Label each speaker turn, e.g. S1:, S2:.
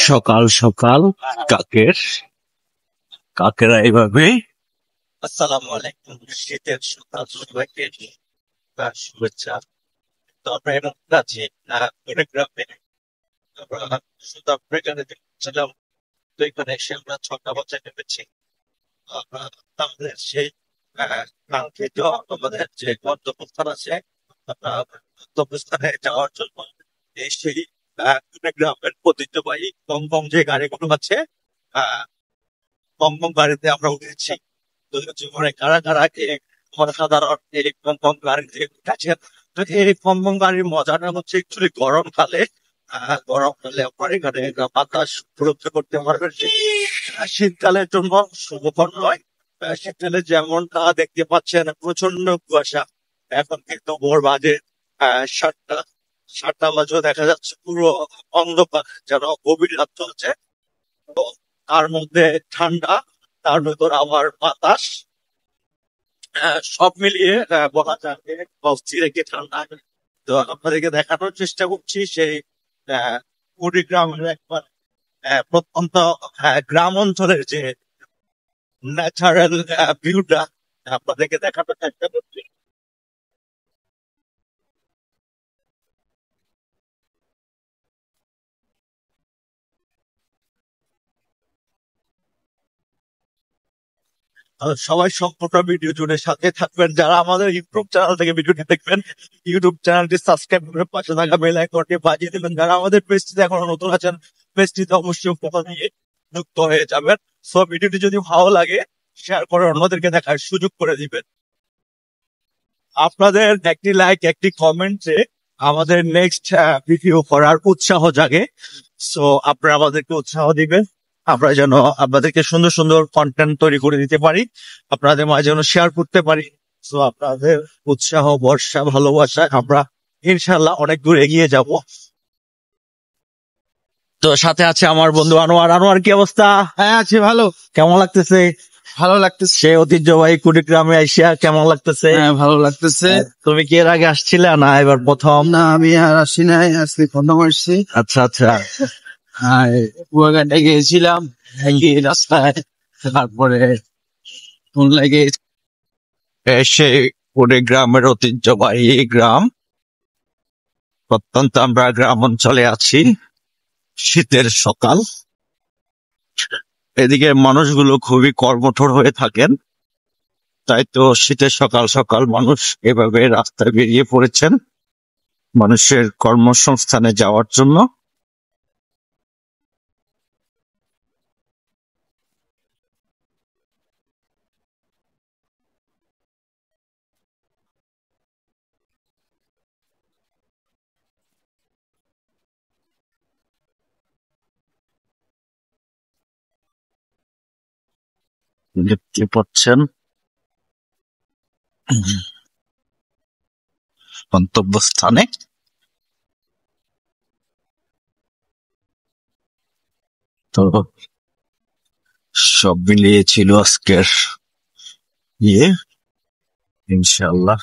S1: সকাল সকাল কাকের কাকেরা এইভাবে আসসালামু আলাইকুম। শীতের সকাল সবাইকে শুভেচ্ছা। তো আমরা এখন আছি গ্রামে। আমরা শুধু আপনার এখানে দেখছিলাম, তো এখানে এসে আমরা 6টা বাজে নেমেছি। আমরা আমাদের সেই কাঙ্ক্ষিত আমাদের যে গন্তব্যস্থান আছে, আমরা গন্তব্যস্থানে যাওয়ার জন্য এই সেই গ্রামের ঐতিহ্যবাহী কম যে গাড়িগুলো আছে, আহ কম গাড়িতে আমরা উঠেছি। তো জীবনে কারা কারা সাধারণ এই কম গাড়িতে উঠেছেন। তো এই কম গাড়ির মজাটা হচ্ছে একচুয়ালি গরমকালে। গরমকালে আপনার এখানে বাতাস উপলব্ধ করতে পারবেন, শীতকালের জন্য শুভকর নয়। শীতকালে যেমনটা দেখতে পাচ্ছেন প্রচন্ড কুয়াশা। এখন কিন্তু ভোর বাজে 7টা। 7টা বাজেও দেখা যাচ্ছে পুরো অন্ধকার, যেন গভীর রাত চলছে। তো তার মধ্যে ঠান্ডা, তার ভেতর আবার বাতাস, সব মিলিয়ে বলা যাবে অস্থির একটি ঠান্ডা। তো আপনাদেরকে দেখানোর চেষ্টা করছি সেই কুড়িগ্রামের একবার প্রত্যন্ত গ্রাম অঞ্চলের যে ন্যাচারাল ভিউটা আপনাদেরকে দেখানোর চেষ্টা করছি। সবাই সম্পূর্ণ ভিডিও জুড়ে সাথে থাকবেন। যারা আমাদের ইউটিউব চ্যানেল থেকে ভিডিওটি দেখবেন, ইউটিউব চ্যানেলটি সাবস্ক্রাইব করে পাশে থাকা বেল আইকনটি বাজিয়ে দেবেন। যারা আমাদের পেজটিতে এখনো নতুন আছেন, পেজটিতে অবশ্যই ফলো দিয়ে যুক্ত হয়ে যাবেন। সো ভিডিওটি যদি ভালো লাগে শেয়ার করে অন্যদেরকে দেখার সুযোগ করে দিবেন। আপনাদের একটি লাইক, একটি কমেন্টে আমাদের নেক্সট ভিডিও করার উৎসাহ জাগে। সো আপনারা আমাদেরকে উৎসাহ দিবেন, আমরা যেন আপনাদেরকে সুন্দর সুন্দর কন্টেন্ট তৈরি করে দিতে পারি, আপনাদের মাঝে যেন শেয়ার করতে পারি। সো আপনাদের উৎসাহ, ভরসা, ভালোবাসায় আমরা ইনশাল্লাহ অনেক দূর এগিয়ে যাব। তো সাথে আছে আমার বন্ধু আনোয়ার। আনোয়ার, কি অবস্থা?
S2: হ্যাঁ, আছি ভালো।
S1: কেমন লাগতেছে?
S2: ভালো লাগতেছে।
S1: সে ঐতিহ্যবাহী কুড়িগ্রামে আইসা কেমন লাগতেছে?
S2: হ্যাঁ, ভালো লাগতেছে।
S1: তুমি কি এর আগে আসছিলে না এবার প্রথম?
S2: না, আমি আর আসি নাই, আজকে প্রথম আসছি।
S1: আচ্ছা আচ্ছা।
S2: হ্যাঁ, কুয়াকাটা গিয়েছিলাম একই রাস্তায়, তারপরে লাগে
S1: এসে কুড়িগ্রামের ঐতিহ্যবাহী গ্রাম। প্রত্যন্ত আমরা গ্রাম অঞ্চলে আছি, শীতের সকাল। এদিকে মানুষগুলো খুবই কর্মঠোর হয়ে থাকেন, তাই তো শীতের সকাল সকাল মানুষ এভাবে রাস্তায় বেরিয়ে পড়েছেন মানুষের কর্মসংস্থানে যাওয়ার জন্য। দেখতে পাচ্ছেন গন্তব্যস্থানে। তো সব মিলিয়ে ছিল আজকের ইয়ে, ইনশাল্লাহ